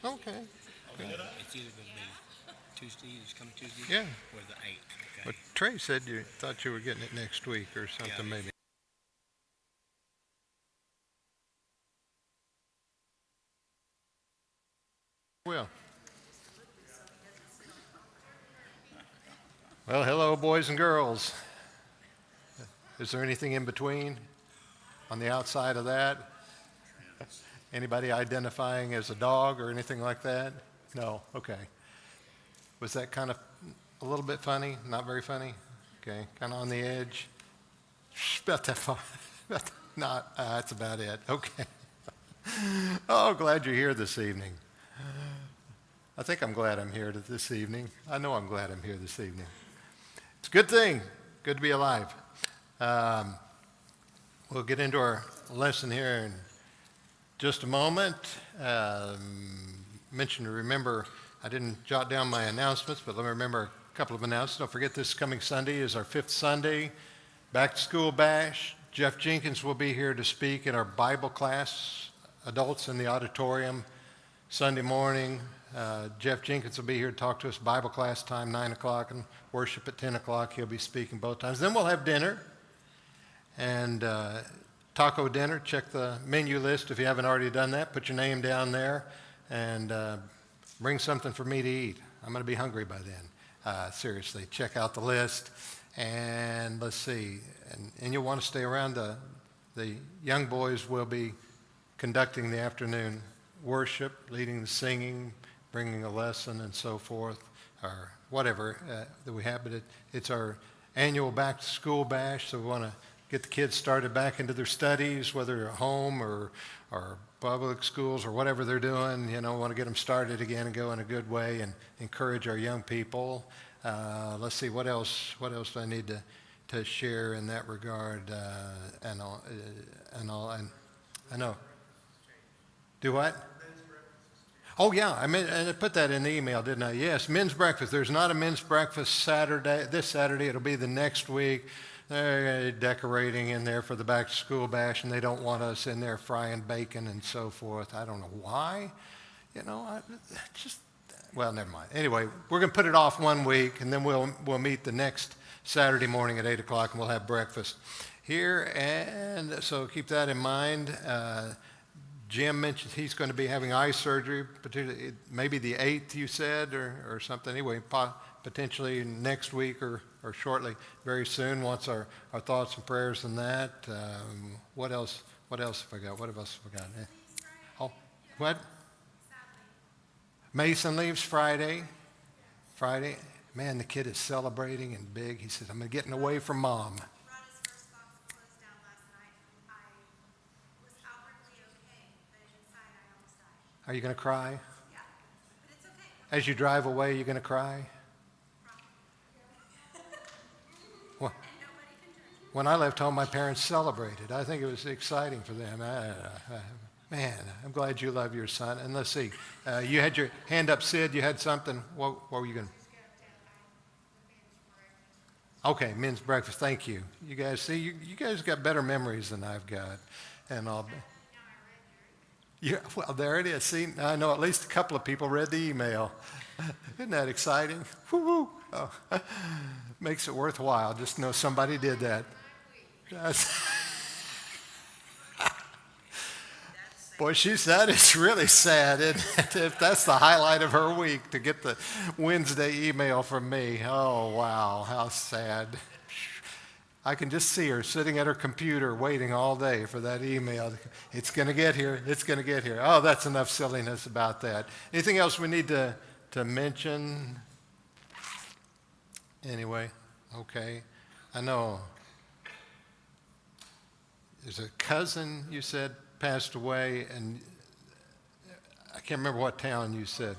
Okay. Okay. It's either going to be Tuesday, this coming Tuesday, Yeah. or the 8th. But Okay. Trey said you thought you were getting it next week or Yeah. something, maybe. Well, well, hello, boys and girls. Is there anything in between on the outside of that? Anybody identifying as a dog or anything like that? No. Okay. Was that kind of a little bit funny? Not very funny? Okay. Kind of on the edge? About that far. Not. That's about it. Okay. Oh, glad you're here this evening. I think I'm glad I'm here this evening. I know I'm glad I'm here this evening. It's a good thing. Good to be alive. Um, we'll get into our lesson here in just a moment. Mention to remember, I didn't jot down my announcements, but let me remember a couple of announcements. Don't forget this coming Sunday is our 5th Sunday, Back to School Bash. Jeff Jenkins will be here to speak in our Bible class, adults in the auditorium, Sunday morning. Jeff Jenkins will be here to talk to us, Bible class time, 9 o'clock, and worship at 10 o'clock. He'll be speaking both times. Then we'll have dinner and taco dinner. Check the menu list if you haven't already done that. Put your name down there and bring something for me to eat. I'm going to be hungry by then. Seriously, check out the list. And let's see. And you'll want to stay around. The young boys will be conducting the afternoon worship, leading the singing, bringing a lesson and so forth, or whatever that we have. But it's our annual back to school bash, so we want to get the kids started back into their studies, whether they're at home or public schools or whatever they're doing. You know, want to get them started again and go in a good way and encourage our young people. Let's see, what else do I need to share in that regard? And I know. Do what? Oh, yeah, and I put that in the email, didn't I? Yes, men's breakfast. There's not a men's breakfast this Saturday. It'll be the next week. They're decorating in there for the back to school bash, and they don't want us in there frying bacon and so forth. I don't know why. You know, well, never mind. Anyway, we're going to put it off one week, and then we'll meet the next Saturday morning at 8 o'clock, and we'll have breakfast here. And so keep that in mind. Jim mentioned he's going to be having eye surgery, particularly maybe the 8th, you said, or something. Anyway, potentially next week or shortly, very soon. Wants our thoughts and prayers on that. What else have I got? What else have I got? Oh, what? Mason leaves Friday. Friday. Man, the kid is celebrating and big. He says, I'm getting away from mom. Are you going to cry? Yeah, but it's okay. As you drive away, you're going to cry? Well, when I left home, my parents celebrated. I think it was exciting for them. Man, I'm glad you love your son. And let's see, you had your hand up, Sid. You had something. What were you going to? Okay, men's breakfast. Thank you. You guys see, you guys got better memories than I've got, and all. Yeah, well, there it is. See, I know at least a couple of people read the email. Isn't that exciting? Woo-hoo. Oh, makes it worthwhile. Just know somebody did that. Boy, that is really sad, isn't it? If that's the highlight of her week, to get the Wednesday email from me. Oh, wow, how sad. I can just see her sitting at her computer waiting all day for that email. It's going to get here. It's going to get here. Oh, that's enough silliness about that. Anything else we need to mention? Anyway, okay. I know there's a cousin you said passed away, and I can't remember what town you said.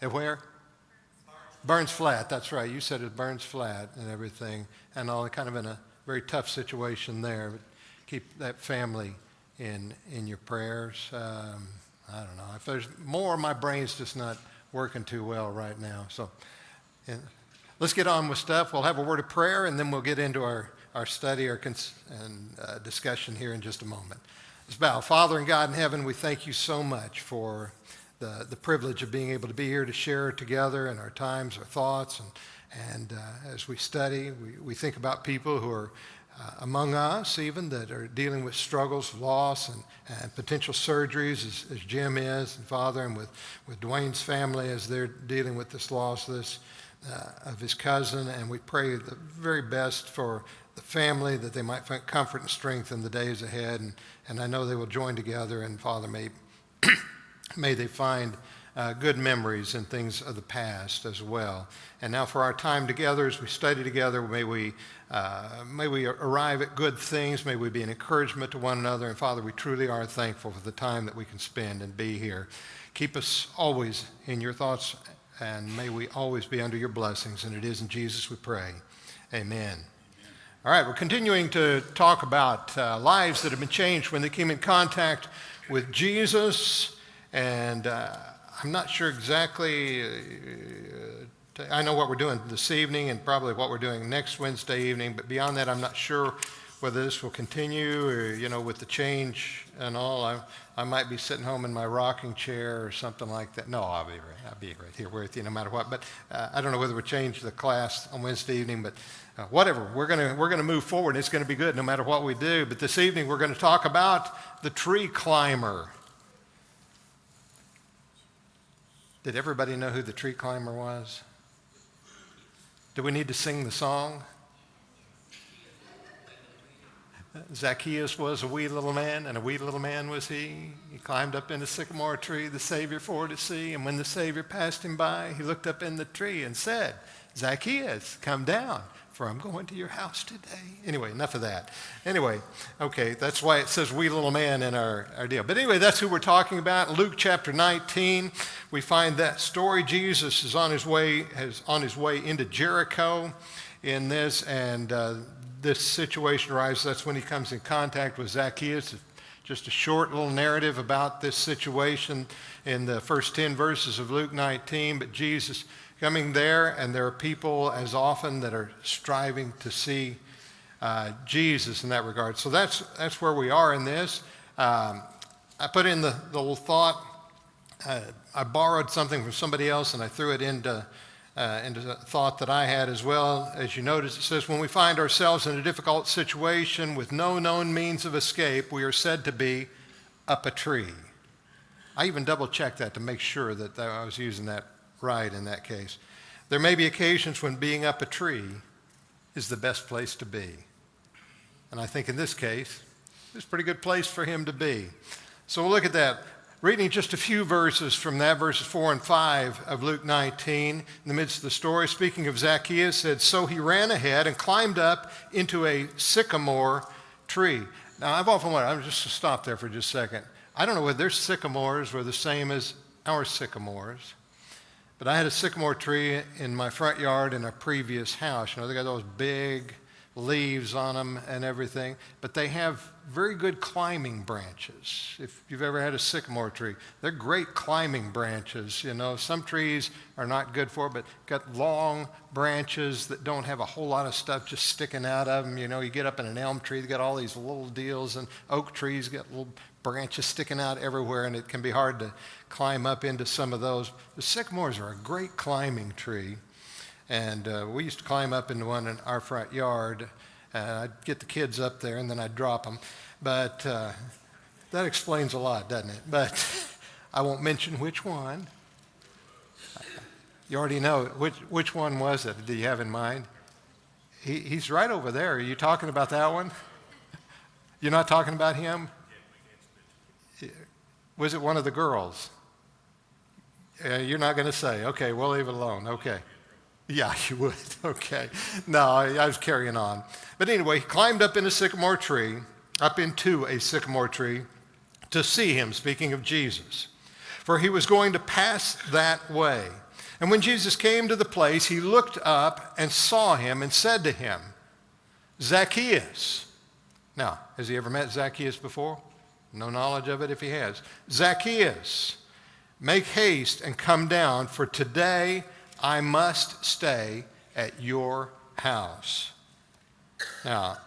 At where? Burns Flat, that's right. You said it Burns Flat and everything, and all kind of in a very tough situation there. But keep that family in your prayers. I don't know. If there's more, my brain's just not working too well right now. So let's get on with stuff. We'll have a word of prayer, and then we'll get into our study and discussion here in just a moment. Let's bow. Father and God in heaven, we thank you so much for the privilege of being able to be here to share together in our times, our thoughts, and as we study, we think about people who are among us even that are dealing with struggles, loss, and potential surgeries as Jim is, and Father, and with Dwayne's family as they're dealing with this loss of his cousin. And we pray the very best for the family, that they might find comfort and strength in the days ahead. And I know they will join together, and Father, may they find good memories and things of the past as well. And now for our time together, as we study together, may we arrive at good things. May we be an encouragement to one another. And Father, we truly are thankful for the time that we can spend and be here. Keep us always in your thoughts, and may we always be under your blessings. And it is in Jesus we pray. Amen. All right, we're continuing to talk about lives that have been changed when they came in contact with Jesus. And I'm not sure exactly, I know what we're doing this evening and probably what we're doing next Wednesday evening, but beyond that, I'm not sure whether this will continue or, with the change and all. I might be sitting home in my rocking chair or something like that. No, I'll be right here with you no matter what. But I don't know whether we'll change the class on Wednesday evening, but whatever. We're gonna move forward. It's going to be good no matter what we do. But this evening, we're going to talk about the tree climber. Did everybody know who the tree climber was? Do we need to sing the song? Zacchaeus was a wee little man, and a wee little man was he. He climbed up in a sycamore tree, the Savior for to see. And when the Savior passed him by, he looked up in the tree and said, Zacchaeus, come down, for I'm going to your house today. Anyway, enough of that. Anyway, okay, that's why it says wee little man in our deal. But anyway, that's who we're talking about. Luke chapter 19, we find that story. Jesus is on his way into Jericho in this, and this situation arises. That's when he comes in contact with Zacchaeus. Just a short little narrative about this situation in the first 10 verses of Luke 19. But Jesus coming there, and there are people as often that are striving to see Jesus in that regard. So that's where we are in this. I put in the little thought. I borrowed something from somebody else, and I threw it into a thought that I had as well. As you notice, it says, when we find ourselves in a difficult situation with no known means of escape, we are said to be up a tree. I even double-checked that to make sure that I was using that right in that case. There may be occasions when being up a tree is the best place to be. And I think in this case, it's a pretty good place for him to be. So we'll look at that. Reading just a few verses from that, verses 4 and 5 of Luke 19, in the midst of the story, speaking of Zacchaeus, said, so he ran ahead and climbed up into a sycamore tree. Now, I've often wondered, I'm just to stop there for just a second. I don't know whether their sycamores were the same as our sycamores, but I had a sycamore tree in my front yard in a previous house. They got those big leaves on them and everything, but they have very good climbing branches. If you've ever had a sycamore tree, they're great climbing branches. Some trees are not good for it, but got long branches that don't have a whole lot of stuff just sticking out of them. You get up in an elm tree, they got all these little deals, and oak trees got little branches sticking out everywhere, and it can be hard to climb up into some of those. The sycamores are a great climbing tree. And we used to climb up into one in our front yard. I'd get the kids up there, and then I'd drop them. But that explains a lot, doesn't it? But I won't mention which one. You already know. Which one was it? Do you have in mind? He's right over there. Are you talking about that one? You're not talking about him? Was it one of the girls? You're not going to say. Okay, we'll leave it alone. Okay. Yeah, you would. Okay. No, I was carrying on. But anyway, he climbed up into a sycamore tree to see him, speaking of Jesus. For he was going to pass that way. And when Jesus came to the place, he looked up and saw him and said to him, Zacchaeus. Now, has he ever met Zacchaeus before? No knowledge of it if he has. Zacchaeus, make haste and come down, for today I must stay at your house. Now,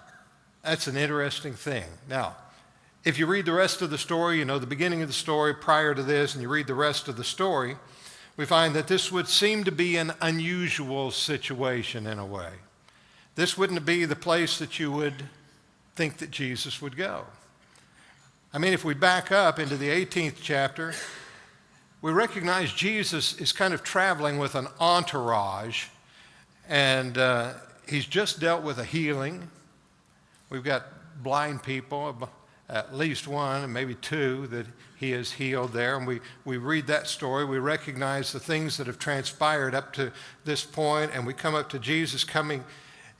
that's an interesting thing. Now, If you read the rest of the story, you know the beginning of the story prior to this, and you read the rest of the story, we find that this would seem to be an unusual situation in a way. This wouldn't be the place that you would think that Jesus would go. I mean, if we back up into the 18th chapter, we recognize Jesus is kind of traveling with an entourage, and he's just dealt with a healing. We've got blind people, at least one and maybe two that he has healed there. And we read that story. We recognize the things that have transpired up to this point, and we come up to Jesus coming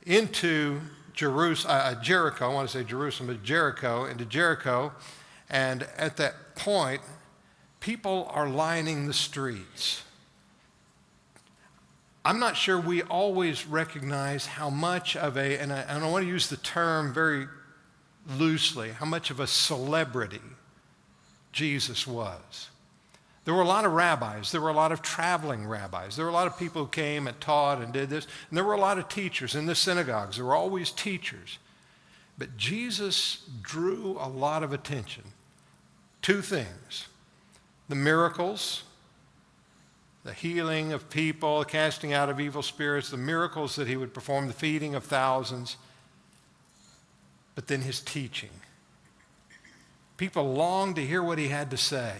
into Jericho. I want to say Jerusalem, but Jericho, into Jericho. And at that point, people are lining the streets. I'm not sure we always recognize how much of and I want to use the term very loosely, how much of a celebrity Jesus was. There were a lot of rabbis. There were a lot of traveling rabbis. There were a lot of people who came and taught and did this. And there were a lot of teachers in the synagogues. There were always teachers. But Jesus drew a lot of attention. Two things: the miracles, the healing of people, the casting out of evil spirits, the miracles that he would perform, the feeding of thousands, but then his teaching. People longed to hear what he had to say.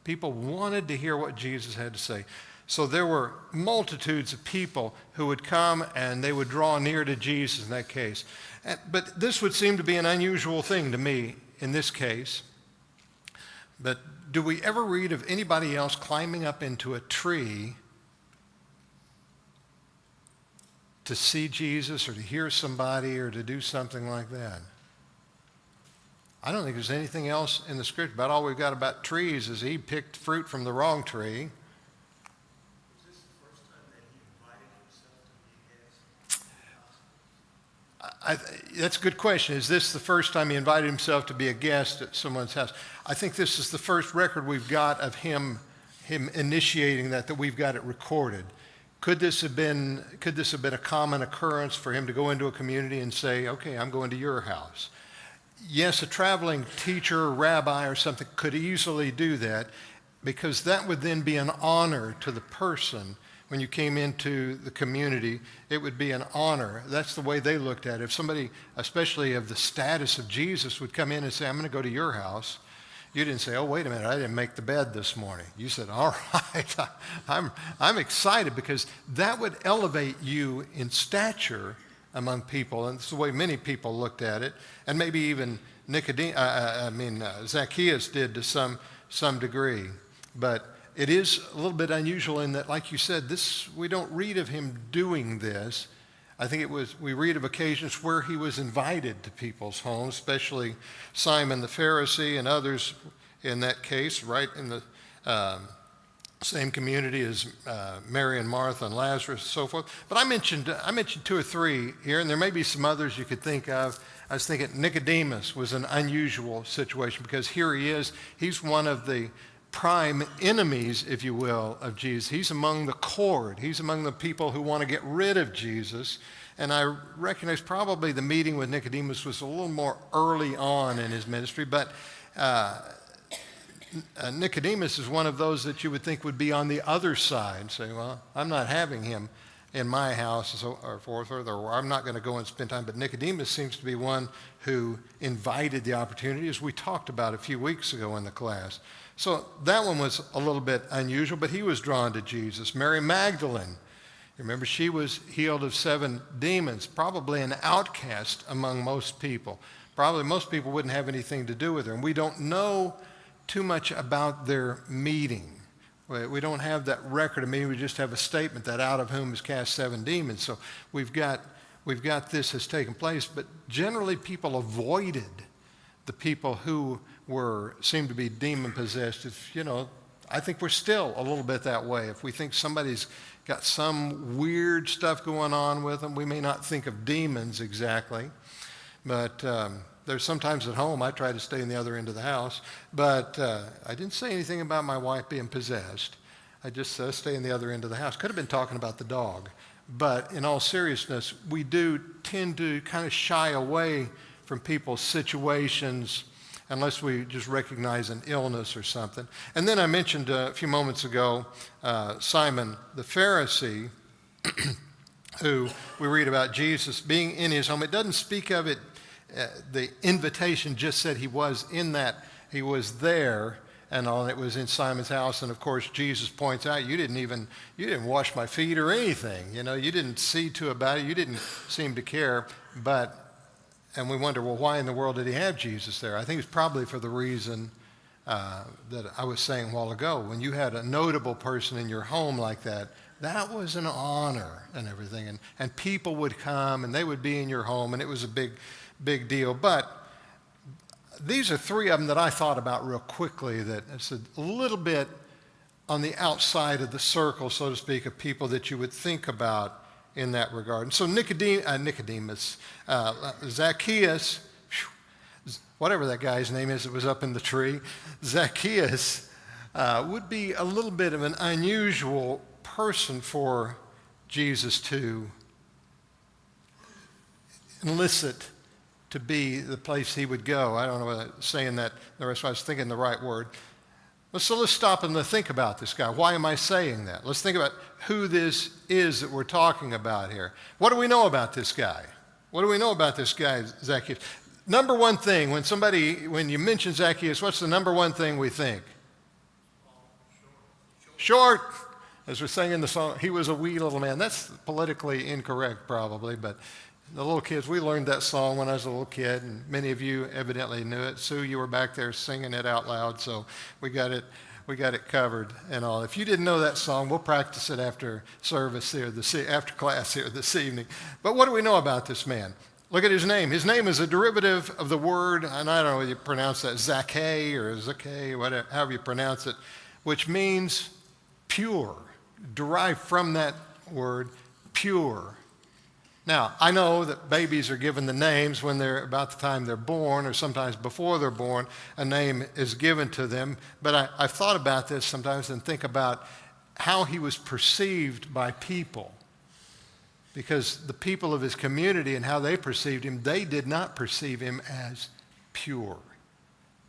People wanted to hear what Jesus had to say. So there were multitudes of people who would come and they would draw near to Jesus in that case. But this would seem to be an unusual thing to me in this case. But do we ever read of anybody else climbing up into a tree to see Jesus or to hear somebody or to do something like that? I don't think there's anything else in the scripture. About all we've got about trees is he picked fruit from the wrong tree. Was this the first time that he invited himself to be a guest? That's a good question. Is this the first time he invited himself to be a guest at someone's house? I think this is the first record we've got of him initiating that we've got it recorded. Could this have been a common occurrence for him to go into a community and say, okay, I'm going to your house? Yes, a traveling teacher or rabbi or something could easily do that, because that would then be an honor to the person. When you came into the community, it would be an honor. That's the way they looked at it. If somebody, especially of the status of Jesus, would come in and say, I'm going to go to your house, you didn't say, oh, wait a minute, I didn't make the bed this morning. You said, all right, I'm excited, because that would elevate you in stature among people. And it's the way many people looked at it. And maybe even Zacchaeus did to some degree. But it is a little bit unusual in that, like you said, we don't read of him doing this. I think we read of occasions where he was invited to people's homes, especially Simon the Pharisee and others in that case, right in the same community as Mary and Martha and Lazarus and so forth. But I mentioned two or three here, and there may be some others you could think of. I was thinking Nicodemus was an unusual situation, because here he is. He's one of the prime enemies, if you will, of Jesus. He's among the court. He's among the people who want to get rid of Jesus. And I recognize probably the meeting with Nicodemus was a little more early on in his ministry, but Nicodemus is one of those that you would think would be on the other side, saying, well, I'm not having him in my house, or forth, or I'm not going to go and spend time. But Nicodemus seems to be one who invited the opportunity, as we talked about a few weeks ago in the class. So that one was a little bit unusual, but he was drawn to Jesus. Mary Magdalene, remember, she was healed of 7 demons, probably an outcast among most people. Probably most people wouldn't have anything to do with her. And we don't know too much about their meeting. We don't have that record. I mean, we just have a statement that out of whom is cast 7 demons. So we've got this has taken place, but generally people avoided the people who seemed to be demon possessed. I think we're still a little bit that way. If we think somebody's got some weird stuff going on with them, we may not think of demons exactly, but there's sometimes at home I try to stay in the other end of the house, but I didn't say anything about my wife being possessed. I just stay in the other end of the house. Could have been talking about the dog, but in all seriousness, we do tend to kind of shy away from people's situations unless we just recognize an illness or something. And then I mentioned a few moments ago Simon the Pharisee, who we read about Jesus being in his home. It doesn't speak of it, the invitation just said he was in that, he was there, and all, it was in Simon's house. And of course, Jesus points out, you didn't wash my feet or anything. You know, you didn't see to about it. You didn't seem to care. And we wonder, well, why in the world did he have Jesus there? I think it's probably for the reason that I was saying a while ago. When you had a notable person in your home like that, that was an honor and everything. And people would come and they would be in your home, and it was a big deal. But these are three of them that I thought about real quickly, that it's a little bit on the outside of the circle, so to speak, of people that you would think about in that regard. And so Zacchaeus, whatever that guy's name is that was up in the tree, Zacchaeus would be a little bit of an unusual person for Jesus to enlist to be the place he would go. I don't know whether I'm saying that the rest of I was thinking the right word. So let's stop and think about this guy. Why am I saying that? Let's think about who this is that we're talking about here. What do we know about this guy? What do we know about this guy, Zacchaeus? Number one thing, when you mention Zacchaeus, what's the number one thing we think? Short. As we're saying in the song, he was a wee little man. That's politically incorrect probably, but the little kids, we learned that song when I was a little kid, and many of you evidently knew it. Sue, you were back there singing it out loud, so we got it covered and all. If you didn't know that song, we'll practice it after service here, after class here this evening. But what do we know about this man? Look at his name. His name is a derivative of the word, and I don't know whether you pronounce that Zacchae or Zacchae, whatever, however you pronounce it, which means pure, derived from that word, pure. Now, I know that babies are given the names when they're about the time they're born, or sometimes before they're born, a name is given to them. But I've thought about this sometimes and think about how he was perceived by people. Because the people of his community and how they perceived him, they did not perceive him as pure.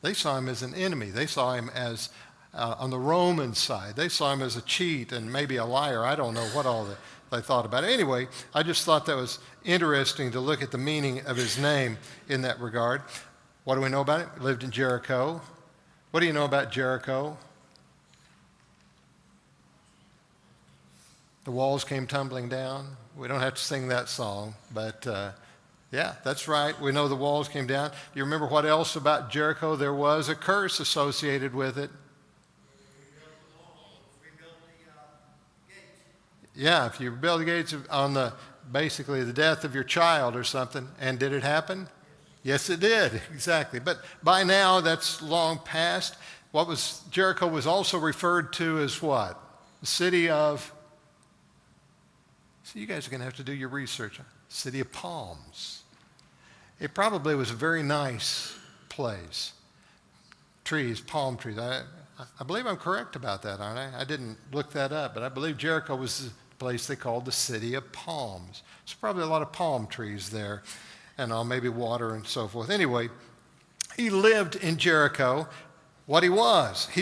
They saw him as an enemy. They saw him as, on the Roman side, they saw him as a cheat and maybe a liar. I don't know what all I thought about it. Anyway, I just thought that was interesting to look at the meaning of his name in that regard. What do we know about it? He lived in Jericho. What do you know about Jericho? The walls came tumbling down. We don't have to sing that song, but yeah, that's right. We know the walls came down. Do you remember what else about Jericho? There was a curse associated with it. Yeah, if you build the gates on basically the death of your child or something, and did it happen? Yes, it did, exactly. But by now, that's long past. Jericho was also referred to as what? The city of, so you guys are going to have to do your research. City of Palms. It probably was a very nice place. Trees, palm trees. I believe I'm correct about that, aren't I? I didn't look that up, but I believe Jericho was place they called the City of Palms. There's probably a lot of palm trees there and maybe water and so forth. Anyway, he lived in Jericho. He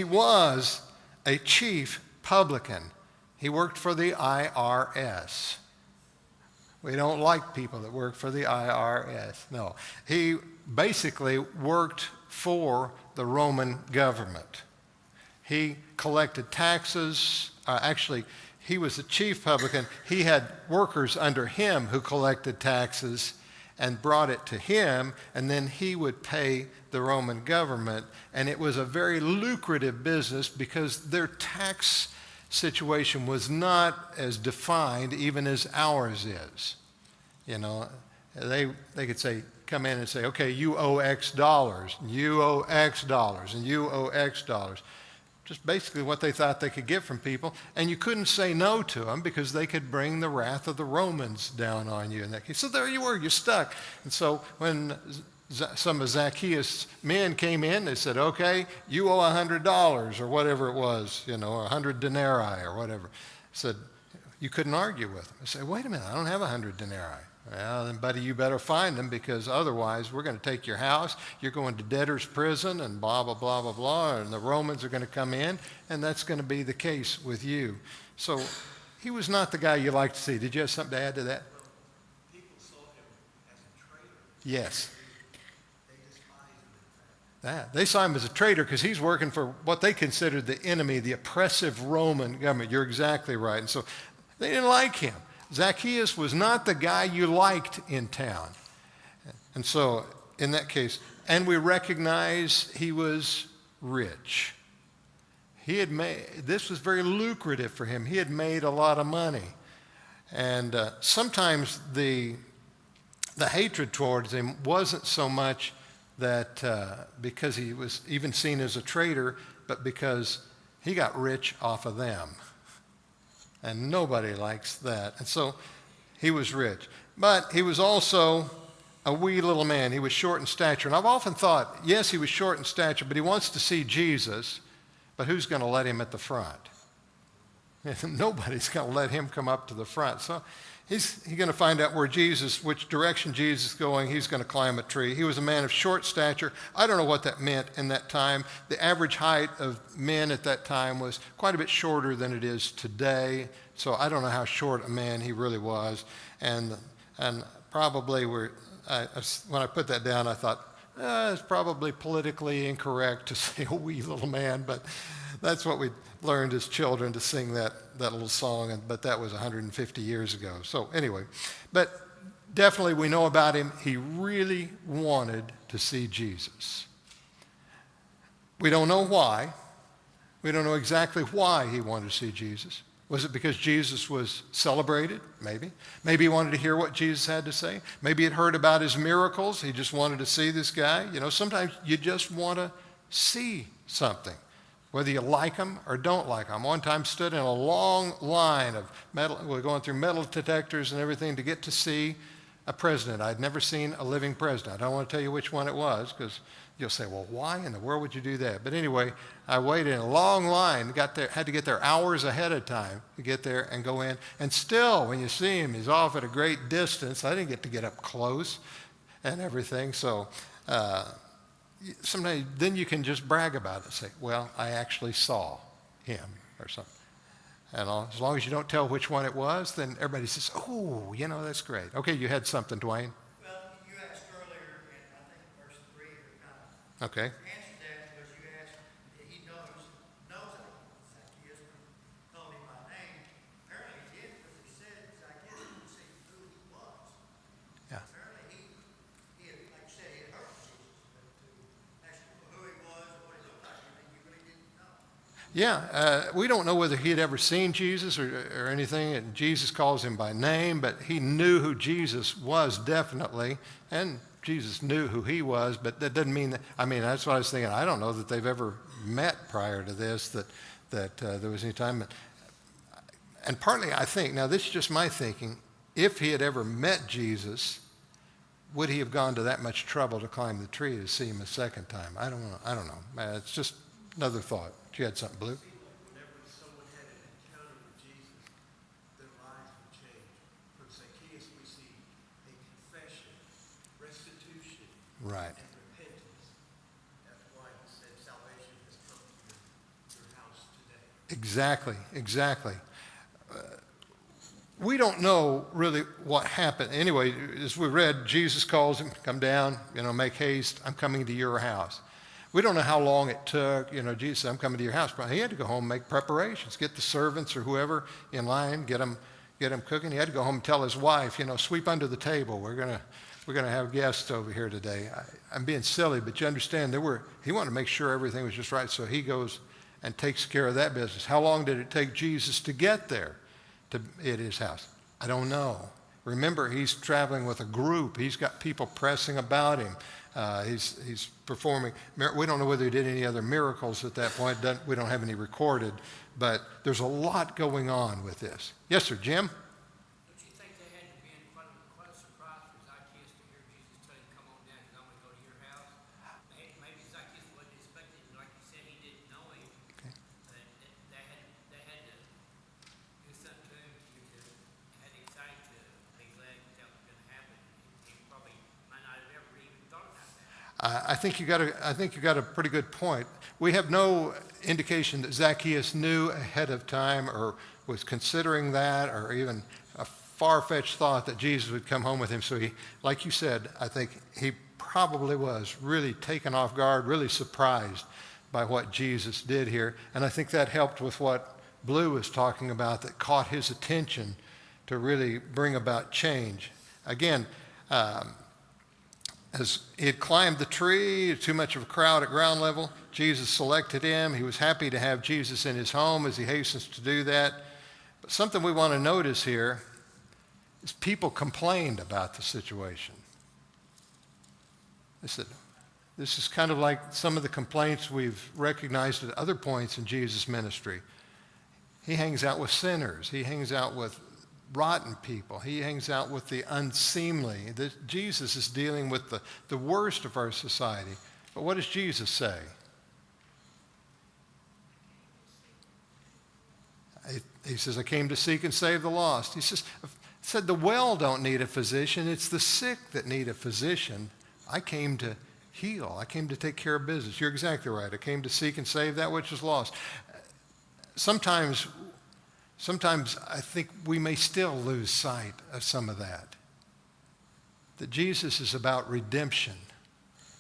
was a chief publican. He worked for the IRS. We don't like people that work for the IRS. No. He basically worked for the Roman government. He collected taxes. He was the chief publican. He had workers under him who collected taxes and brought it to him, and then he would pay the Roman government. And it was a very lucrative business because their tax situation was not as defined even as ours is. You know, they could come in and say, okay, you owe X dollars, and you owe X dollars, and you owe X dollars. Just basically what they thought they could get from people. And you couldn't say no to them because they could bring the wrath of the Romans down on you in that case. So there you were, you're stuck. And so when some of Zacchaeus' men came in, they said, okay, you owe $100 or whatever it was, 100 denarii or whatever. Said, you couldn't argue with them. I said, wait a minute, I don't have 100 denarii. Well, then, buddy, you better find them because otherwise we're going to take your house. You're going to debtor's prison and blah, blah, blah, blah, blah. And the Romans are going to come in, and that's going to be the case with you. So he was not the guy you like to see. Did you have something to add to that? People saw him as a traitor. Yes. They despised him, in fact. They saw him as a traitor because he's working for what they considered the enemy, the oppressive Roman government. You're exactly right. And so they didn't like him. Zacchaeus was not the guy you liked in town. And so in that case, and we recognize he was rich. This was very lucrative for him. He had made a lot of money. And sometimes the hatred towards him wasn't so much that because he was even seen as a traitor, but because he got rich off of them. And nobody likes that. And so he was rich. But he was also a wee little man. He was short in stature. And I've often thought, yes, he was short in stature, but he wants to see Jesus. But who's going to let him at the front? Nobody's going to let him come up to the front. So he's going to find out which direction Jesus is going. He's going to climb a tree. He was a man of short stature. I don't know what that meant in that time. The average height of men at that time was quite a bit shorter than it is today. So I don't know how short a man he really was. And probably when I put that down, I thought, it's probably politically incorrect to say a wee little man, but that's what we learned as children to sing that little song, but that was 150 years ago. So anyway, but definitely we know about him. He really wanted to see Jesus. We don't know why. We don't know exactly why he wanted to see Jesus. Was it because Jesus was celebrated? Maybe. Maybe he wanted to hear what Jesus had to say. Maybe he'd heard about his miracles. He just wanted to see this guy. You know, sometimes you just want to see something, whether you like them or don't like them. One time stood in a long line of metal, we're going through metal detectors and everything to get to see a president. I'd never seen a living president. I don't want to tell you which one it was because you'll say, well, why in the world would you do that? But anyway, I waited in a long line, had to get there hours ahead of time to get there and go in. And still, when you see him, he's off at a great distance. I didn't get up close and everything. So sometimes then you can just brag about it. Say, well, I actually saw him or something. And as long as you don't tell which one it was, then everybody says, oh, that's great. Okay, you had something, Dwayne. Well, you asked earlier in, I think, verse 3 or kind of Okay. answered that was you asked, he knows Zacchaeus, called him by name. Apparently he did, because he said Zacchaeus didn't see who he was. Yeah. Apparently he had, like you said, he had heard of Jesus, but to ask who he was or what he looked like, you really didn't know. Yeah, we don't know whether he had ever seen Jesus or anything, and Jesus calls him by name, but he knew who Jesus was definitely, and Jesus knew who he was, but that doesn't mean that, that's what I was thinking. I don't know that they've ever met prior to this, that there was any time. And partly I think, now this is just my thinking, if he had ever met Jesus, would he have gone to that much trouble to climb the tree to see him a second time? I don't know. It's just another thought. You had something, Blue? Whenever someone had an encounter with Jesus, their lives would change. From Zacchaeus, we see a confession, restitution, Right. and repentance. That's why he said salvation has come to your house today. Exactly. We don't know really what happened. Anyway, as we read, Jesus calls him, come down, make haste, I'm coming to your house. We don't know how long it took. Jesus said, I'm coming to your house. But he had to go home and make preparations, get the servants or whoever in line, get them cooking. He had to go home and tell his wife, sweep under the table. We're gonna have guests over here today. I'm being silly, but you understand he wanted to make sure everything was just right. So he goes and takes care of that business. How long did it take Jesus to get there at his house? I don't know. Remember, he's traveling with a group. He's got people pressing about him. He's performing. We don't know whether he did any other miracles at that point. We don't have any recorded, but there's a lot going on with this. Yes, sir, Jim? Don't you think they had to be in quite a surprise for Zacchaeus to hear Jesus tell him, come on down, because I'm going to go to your house? Maybe Zacchaeus wasn't expecting, like you said, he didn't know him. Okay. They had to do something to him to had him excited to be glad that was going to happen. I think you got a pretty good point. We have no indication that Zacchaeus knew ahead of time or was considering that, or even a far-fetched thought that Jesus would come home with him. So he, like you said, I think he probably was really taken off guard, really surprised by what Jesus did here. And I think that helped with what Blue was talking about, that caught his attention to really bring about change. Again, as he had climbed the tree, too much of a crowd at ground level, Jesus selected him. He was happy to have Jesus in his home as he hastens to do that. But something we want to notice here is people complained about the situation. They said, this is kind of like some of the complaints we've recognized at other points in Jesus' ministry. He hangs out with sinners. He hangs out with rotten people. He hangs out with the unseemly. Jesus is dealing with the worst of our society. But what does Jesus say? He says, I came to seek and save the lost. He said, the well don't need a physician. It's the sick that need a physician. I came to heal. I came to take care of business. You're exactly right. I came to seek and save that which is lost. Sometimes I think we may still lose sight of some of that. That Jesus is about redemption.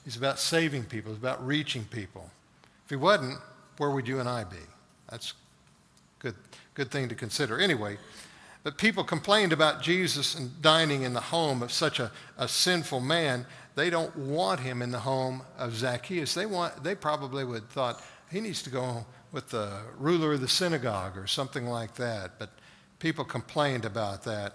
He's about saving people. He's about reaching people. If he wasn't, where would you and I be? That's a good thing to consider. Anyway, but people complained about Jesus and dining in the home of such a sinful man. They don't want him in the home of Zacchaeus. They probably would thought he needs to go with the ruler of the synagogue or something like that. But people complained about that.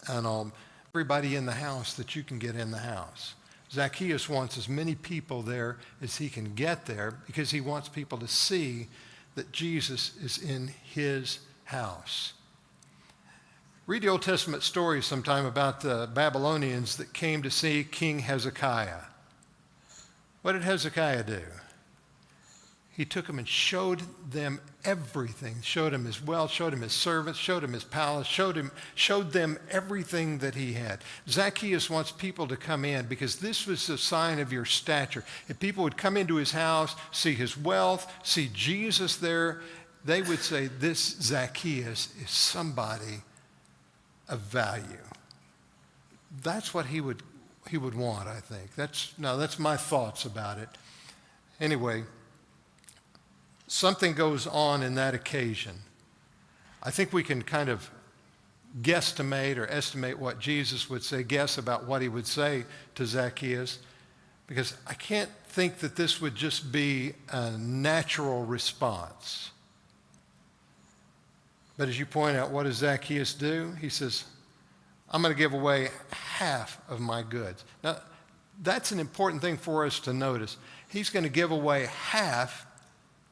And everybody in the house that you can get in the house. Zacchaeus wants as many people there as he can get there because he wants people to see that Jesus is in his house. Read the Old Testament story sometime about the Babylonians that came to see King Hezekiah. What did Hezekiah do? He took them and showed them everything. Showed him his wealth, showed him his servants, showed him his palace, showed them everything that he had. Zacchaeus wants people to come in because this was a sign of your stature. If people would come into his house, see his wealth, see Jesus there, they would say, this Zacchaeus is somebody of value. That's what he would want, I think. That's my thoughts about it. Anyway, something goes on in that occasion. I think we can kind of guesstimate or estimate what Jesus would say, guess about what he would say to Zacchaeus, because I can't think that this would just be a natural response. But as you point out, what does Zacchaeus do? He says, I'm going to give away half of my goods. Now, that's an important thing for us to notice. He's going to give away half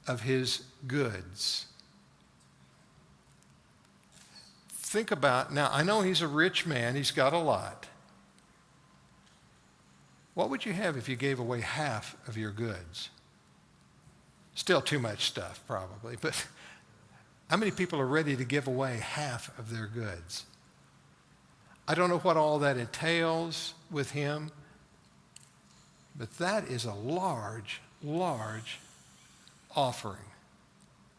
of his goods. Think about, now I know he's a rich man, he's got a lot. What would you have if you gave away half of your goods? Still too much stuff, probably, but how many people are ready to give away half of their goods? I don't know what all that entails with him, but that is a large, large offering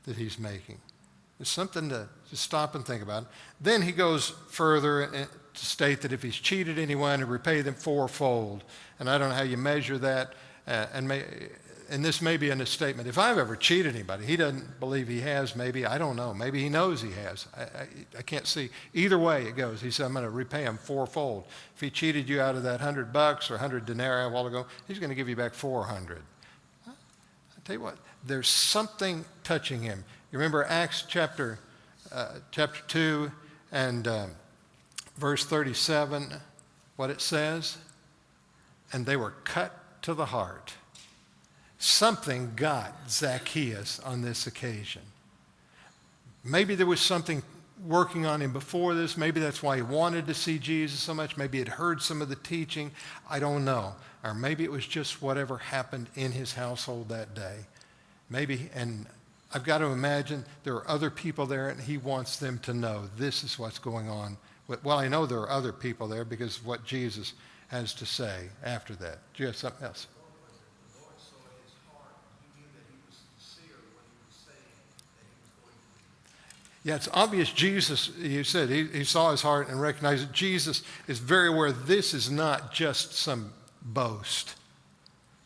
that he's making. It's something to stop and think about. Then he goes further to state that if he's cheated anyone, to repay them fourfold. And I don't know how you measure that, and this may be in a statement. If I've ever cheated anybody, he doesn't believe he has, maybe. I don't know. Maybe he knows he has. I can't see. Either way it goes. He said, I'm going to repay him fourfold. If he cheated you out of that $100 or 100 denarii a while ago, he's going to give you back 400. I'll tell you what, there's something touching him. You remember Acts chapter 2 and verse 37, what it says? And they were cut to the heart. Something got Zacchaeus on this occasion. Maybe there was something working on him before this. Maybe that's why he wanted to see Jesus so much. Maybe he'd heard some of the teaching. I don't know. Or maybe it was just whatever happened in his household that day. Maybe, and I've got to imagine there are other people there and he wants them to know this is what's going on. Well, I know there are other people there because of what Jesus has to say after that. Do you have something else? Yeah, it's obvious Jesus, you said, he saw his heart and recognized that Jesus is very aware this is not just some boast.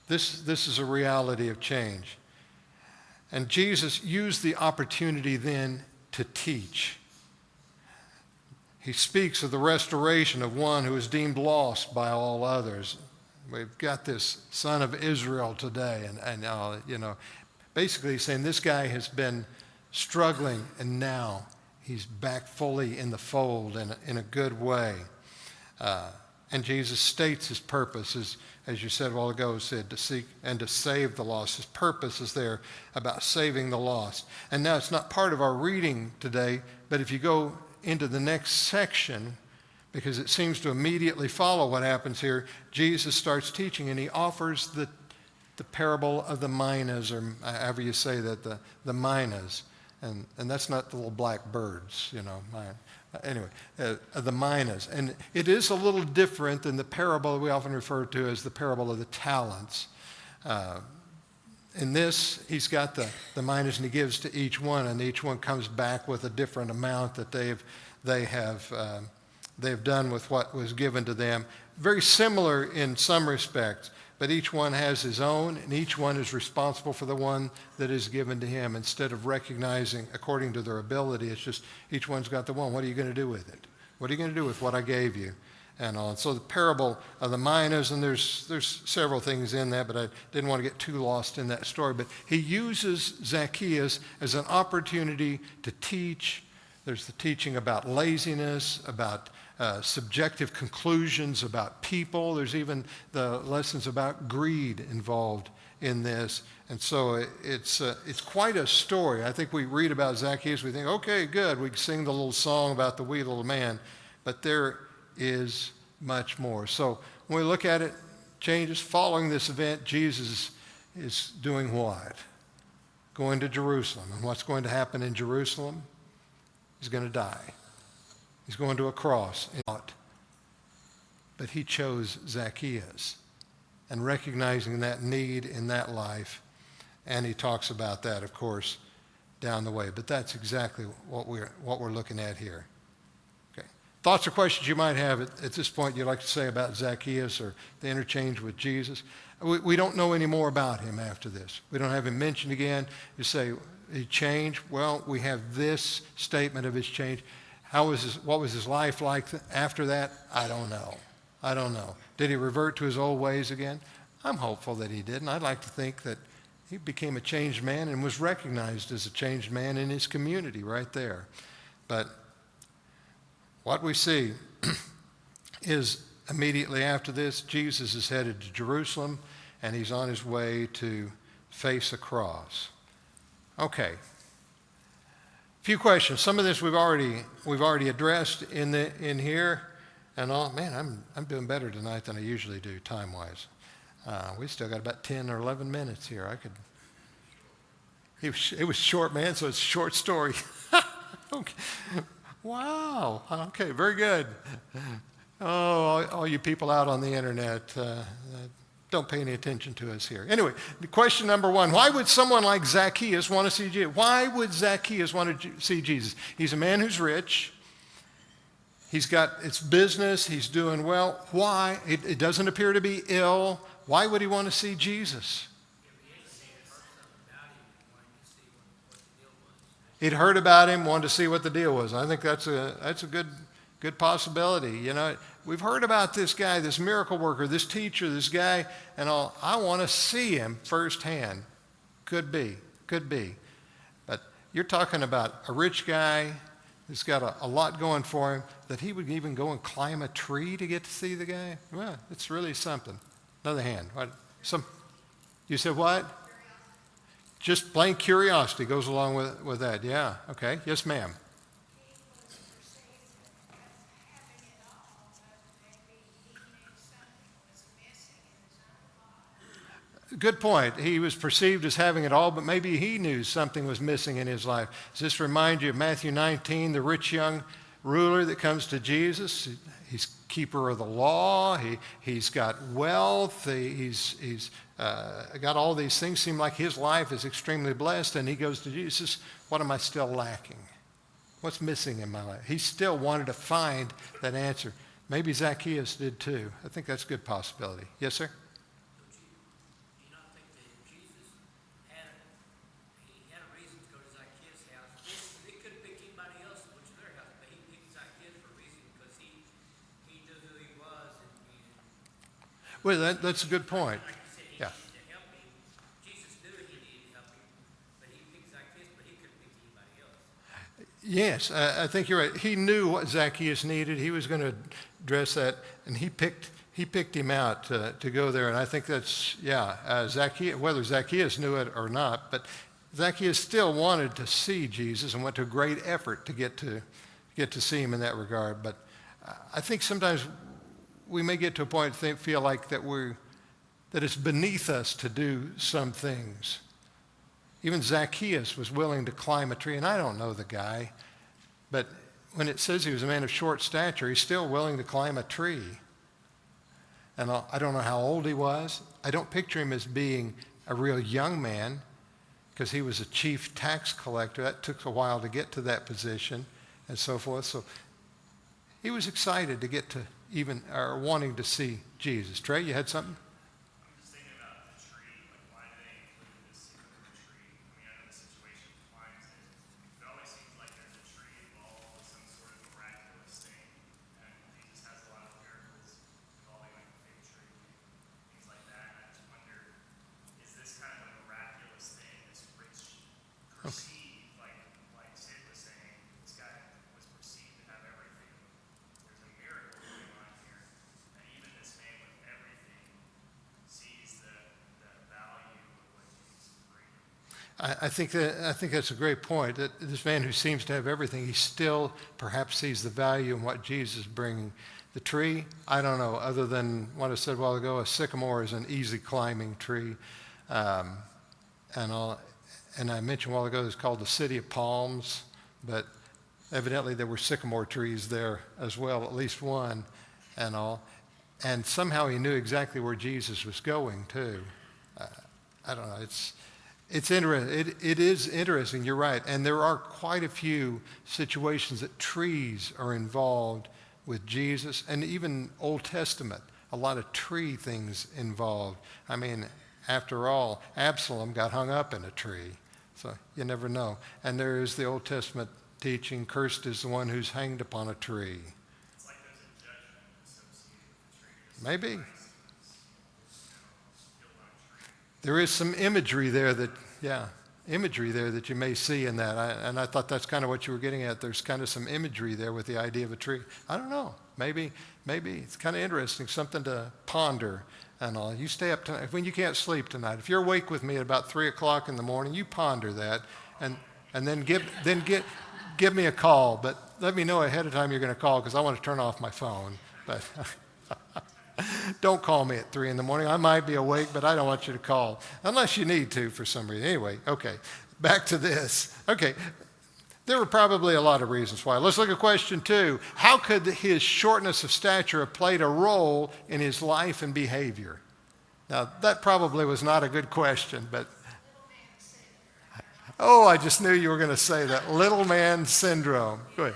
This is a reality of change. And Jesus used the opportunity then to teach. He speaks of the restoration of one who is deemed lost by all others. We've got this son of Israel today, and basically he's saying this guy has been struggling, and now he's back fully in the fold in a good way. And Jesus states his purpose, as you said a while ago, said to seek and to save the lost. His purpose is there about saving the lost. And now it's not part of our reading today, but if you go into the next section, because it seems to immediately follow what happens here, Jesus starts teaching, and he offers the parable of the minas, or however you say that, the minas. And that's not the little black birds, Anyway, the minas. And it is a little different than the parable we often refer to as the parable of the talents. In this, he's got the minas, and he gives to each one, and each one comes back with a different amount that they've done with what was given to them. Very similar in some respects, but each one has his own, and each one is responsible for the one that is given to him. Instead of recognizing according to their ability, it's just each one's got the one. What are you going to do with it? What are you going to do with what I gave you? And all. So the parable of the minas, and there's several things in that, but I didn't want to get too lost in that story. But he uses Zacchaeus as an opportunity to teach. There's the teaching about laziness, about subjective conclusions about people. There's even the lessons about greed involved in this. And so it's quite a story. I think we read about Zacchaeus, we think, okay, good, we can sing the little song about the wee little man, but there is much more. So when we look at it, changes. Following this event, Jesus is doing what? Going to Jerusalem. And what's going to happen in Jerusalem? He's going to die. He's going to a cross. But he chose Zacchaeus, and recognizing that need in that life, and he talks about that, of course, down the way. But that's exactly what we're looking at here. Okay. Thoughts or questions you might have at this point you'd like to say about Zacchaeus or the interchange with Jesus? We don't know any more about him after this. We don't have him mentioned again. You say, he changed? Well, we have this statement of his change. What was his life like after that? I don't know. Did he revert to his old ways again? I'm hopeful that he didn't. I'd like to think that he became a changed man and was recognized as a changed man in his community right there. But what we see is immediately after this, Jesus is headed to Jerusalem, and he's on his way to face a cross. Okay. Few questions. Some of this we've already addressed in here, and all. Man, I'm doing better tonight than I usually do time-wise. We still got about 10 or 11 minutes here. It was short, man, so it's a short story. Okay. Wow. Okay, very good. Oh, all you people out on the internet, don't pay any attention to us here. Anyway, question number one, why would someone like Zacchaeus want to see Jesus? Why would Zacchaeus want to see Jesus? He's a man who's rich. He's got its business. He's doing well. Why? It doesn't appear to be ill. Why would he want to see Jesus? He'd heard about him, wanted to see what the deal was. I think that's a good possibility. We've heard about this guy, this miracle worker, this teacher, this guy, and all. I want to see him firsthand. Could be. But you're talking about a rich guy who's got a lot going for him, that he would even go and climb a tree to get to see the guy? Well, it's really something. Another hand. You said what? Just plain curiosity goes along with that. Yeah. Okay. Yes, ma'am. Good point. He was perceived as having it all, but maybe he knew something was missing in his life. Does this remind you of Matthew 19, the rich young ruler that comes to Jesus? He's keeper of the law. He's got wealth. He's got all these things. Seem like his life is extremely blessed, and he goes to Jesus. What am I still lacking? What's missing in my life? He still wanted to find that answer. Maybe Zacchaeus did too. I think that's a good possibility. Yes, sir? Do you not think that Jesus had a reason to go to Zacchaeus' house? He could have picked anybody else and went to their house, but he picked Zacchaeus for a reason because he knew who he was. Well, that's a good point. Like you said, he Yeah. needed to help him. Jesus knew he needed help him, but he picked Zacchaeus, but he couldn't pick anybody else. Yes, I think you're right. He knew what Zacchaeus needed. He was going to address that, and he picked him out to go there. And I think that's, Zacchaeus, whether Zacchaeus knew it or not, but Zacchaeus still wanted to see Jesus and went to a great effort to get to see him in that regard. But I think sometimes we may get to a point feel like that it's beneath us to do some things. Even Zacchaeus was willing to climb a tree, and I don't know the guy, but when it says he was a man of short stature, he's still willing to climb a tree. And I don't know how old he was. I don't picture him as being a real young man because he was a chief tax collector. That took a while to get to that position and so forth. So he was excited to get to or wanting to see Jesus. Trey, you had something? I'm just thinking about the tree. Like, why do they include this secret of the tree? I mean, I know the situation defines it. It always seems like there's a tree involved with some sort of miraculous thing. And Jesus has a lot of miracles involving like a fig tree, things like that. And I just wonder, is this kind of a miraculous thing, this rich perceived, like Sid was saying, this guy was perceived to have everything. There's a miracle going on here. And even this man with everything sees the value of what Jesus brings. I think that's a great point. That this man who seems to have everything, he still perhaps sees the value in what Jesus is bringing. The tree, I don't know, other than what I said a while ago, a sycamore is an easy climbing tree. And I mentioned a while ago it's called the City of Palms, but evidently there were sycamore trees there as well, at least one and all. And somehow he knew exactly where Jesus was going too. I don't know. It's interesting. It is interesting. You're right. And there are quite a few situations that trees are involved with Jesus, and even Old Testament, a lot of tree things involved. I mean, after all, Absalom got hung up in a tree, so you never know. And there is the Old Testament teaching, cursed is the one who's hanged upon a tree. It's like there's a judgment associated with the tree. Maybe. There is some imagery there that you may see in that. And I thought that's kind of what you were getting at. There's kind of some imagery there with the idea of a tree. I don't know. Maybe it's kind of interesting, something to ponder and all. You stay up tonight. When you can't sleep tonight, if you're awake with me at about 3 o'clock in the morning, you ponder that and then give me a call. But let me know ahead of time you're going to call because I want to turn off my phone. But don't call me at 3 in the morning. I might be awake, but I don't want you to call unless you need to for some reason. Anyway, okay, back to this. Okay, there were probably a lot of reasons why. Let's look at question 2. How could his shortness of stature have played a role in his life and behavior? Now, that probably was not a good question, but I just knew you were going to say that. Little man syndrome. Go ahead.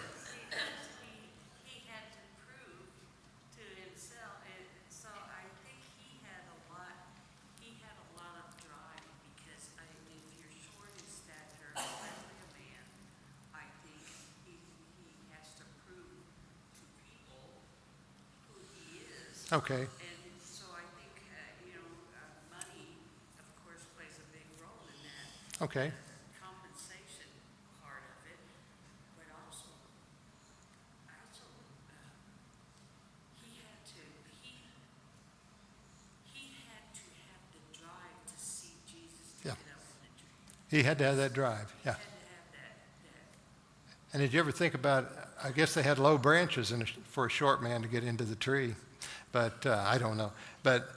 He had to prove to himself, and so I think he had a lot of drive because if you're short in stature, especially a man, I think he has to prove to people who he is. Okay. And so I think, money, of course, plays a big role in that. Okay. Compensation part of it, but also, he had to have the drive to see Jesus to Yeah. get up on the tree. He had to have that drive. Yeah. Had to have that. And did you ever think about, I guess they had low branches for a short man to get into the tree, but I don't know. But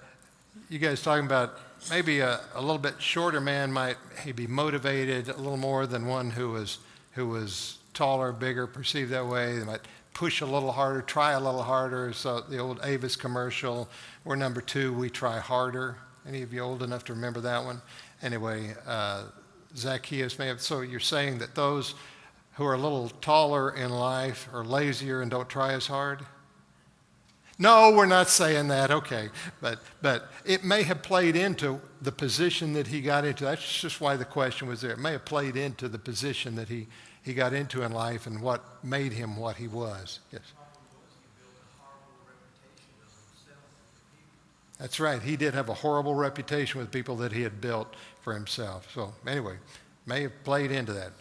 you guys talking about maybe a little bit shorter man might he be motivated a little more than one who was taller, bigger, perceived that way. They might push a little harder, try a little harder. So the old Avis commercial, we're number 2, we try harder. Any of you old enough to remember that one? Anyway, Zacchaeus may have, so you're saying that those who are a little taller in life are lazier and don't try as hard? No, we're not saying that, okay. But it may have played into the position that he got into. That's just why the question was there. It may have played into the position that he got into in life and what made him what he was. Yes. That's right. He did have a horrible reputation with people that he had built for himself. So anyway, may have played into that.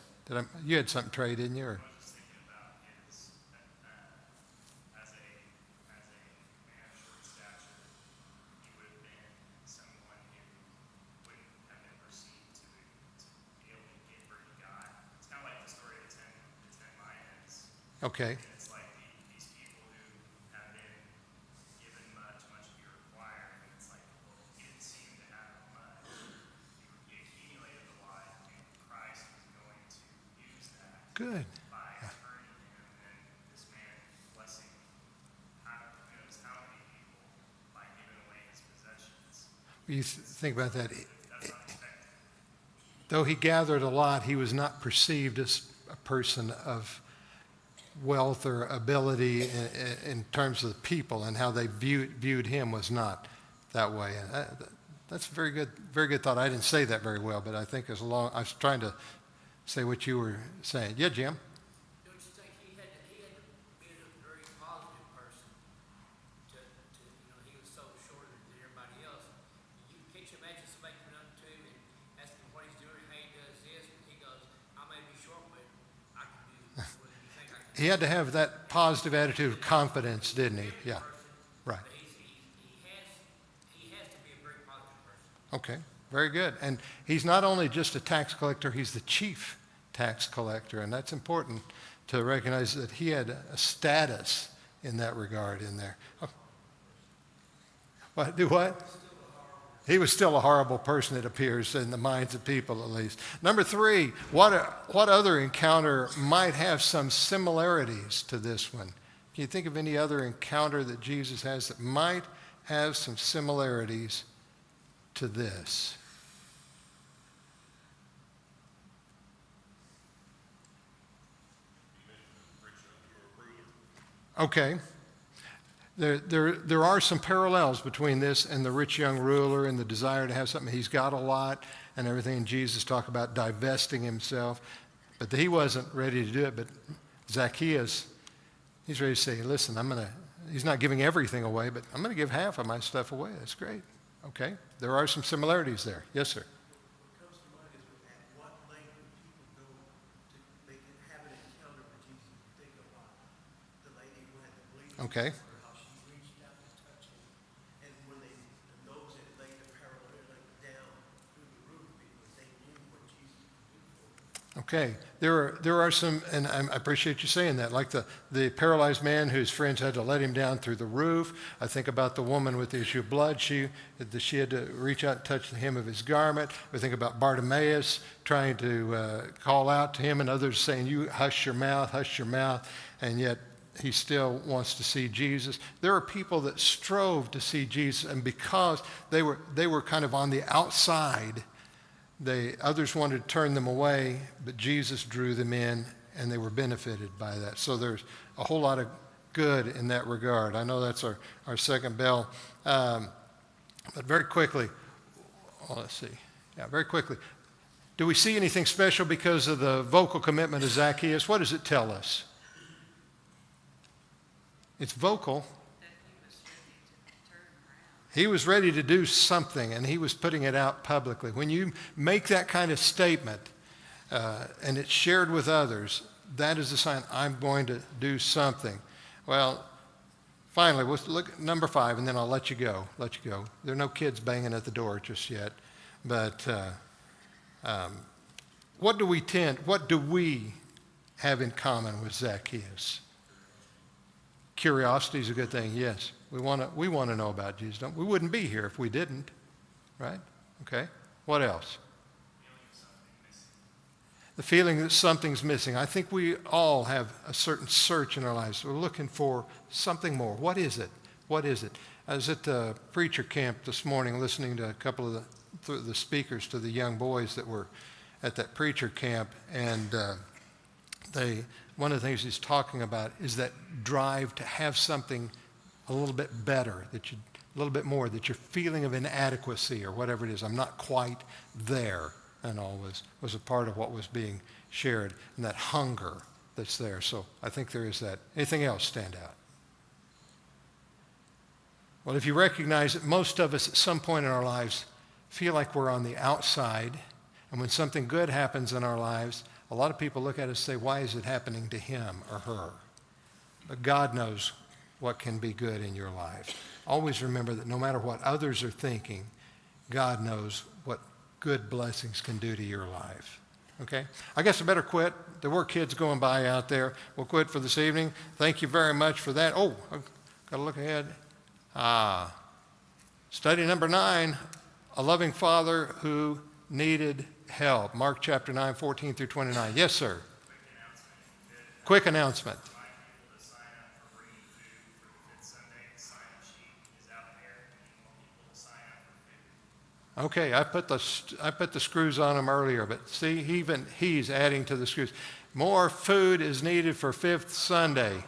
You had something, Trey, didn't you? Or? I was just thinking about his, as a man of short stature, he would have been someone who wouldn't have been perceived to be able to get where he got. It's kind of like the story of the ten lions. Okay. It's like these people who have been given much to be required, and it's like, well, he didn't seem to have much. He accumulated a lot, and Christ was going to use that Good. by turning him, and this man blessing who knows how many people by giving away his possessions. You think about that. That's unexpected. Though he gathered a lot, he was not perceived as a person of wealth or ability in terms of the people, and how they viewed him was not that way. And that's a very good thought. I didn't say that very well, but I think I was trying to say what you were saying. Yeah, Jim? Don't you think he had to be a very positive person he was so shorter than everybody else. Can't you imagine somebody coming up to him and asking him what he's doing, how he does this, and he goes, I may be short, but I can do what you think I can do. He had to have that positive attitude of confidence, didn't he? Yeah, right. But he has to be a very positive person. Okay, very good. And he's not only just a tax collector, he's the chief tax collector, and that's important to recognize that he had a status in that regard in there. Oh. What? Do what? He was still a horrible person, it appears, in the minds of people at least. Number 3, what other encounter might have some similarities to this one? Can you think of any other encounter that Jesus has that might have some similarities to this? Okay. There are some parallels between this and the rich young ruler and the desire to have something. He's got a lot and everything. And Jesus talked about divesting himself, but he wasn't ready to do it. But Zacchaeus, he's ready to say, listen, he's not giving everything away, but I'm going to give half of my stuff away. That's great. Okay. There are some similarities there. Yes, sir. What comes to mind is at what length do people go to they can have an encounter with Jesus. Think about the lady who had the bleeding. Okay. How she reached out to touch him, and when those that laid the paralytic down through the roof because they knew what Jesus could do for them. Okay, there are some, and I appreciate you saying that, like the paralyzed man whose friends had to let him down through the roof. I think about the woman with the issue of blood. She had to reach out and touch the hem of his garment. I think about Bartimaeus trying to call out to him, and others saying, you hush your mouth, and yet he still wants to see Jesus. There are people that strove to see Jesus, and because they were kind of on the outside, others wanted to turn them away, but Jesus drew them in, and they were benefited by that. So there's a whole lot of good in that regard. I know that's our second bell. But very quickly, let's see. Yeah, very quickly. Do we see anything special because of the vocal commitment of Zacchaeus? What does it tell us? It's vocal. He was ready to do something, and he was putting it out publicly. When you make that kind of statement and it's shared with others, that is a sign, I'm going to do something. Well, finally, we'll look at number 5, and then I'll let you go. There are no kids banging at the door just yet. But what do we have in common with Zacchaeus? Curiosity is a good thing, yes. We want to know about Jesus, don't we? We wouldn't be here if we didn't, right? Okay. What else? The feeling that something's missing. I think we all have a certain search in our lives. We're looking for something more. What is it? I was at the preacher camp this morning listening to a couple of the speakers to the young boys that were at that preacher camp, and one of the things he's talking about is that drive to have something a little bit better, a little bit more, that your feeling of inadequacy or whatever it is, I'm not quite there, and all was a part of what was being shared, and that hunger that's there. So I think there is that. Anything else stand out? Well, if you recognize that most of us at some point in our lives feel like we're on the outside, and when something good happens in our lives, a lot of people look at us and say, why is it happening to him or her? But God knows what can be good in your life. Always remember that no matter what others are thinking, God knows what good blessings can do to your life. Okay? I guess I better quit. There were kids going by out there. We'll quit for this evening. Thank you very much for that. Oh, I've got to look ahead. Study number 9, a loving father who needed help. Mark chapter 9, 14 through 29. Yes, sir. Quick announcement. Remind people to sign up for bringing food for the Fifth Sunday. The sign-up sheet is out there. We want people to sign up for food. Okay, I put the screws on him earlier, but see, even he's adding to the screws. More food is needed for Fifth Sunday.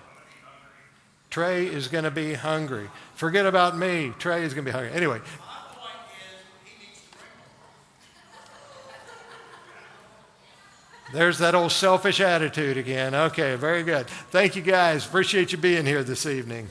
Trey is going to be hungry. Forget about me. Trey is going to be hungry. Anyway. My point is, he needs to bring more. There's that old selfish attitude again. Okay, very good. Thank you guys. Appreciate you being here this evening.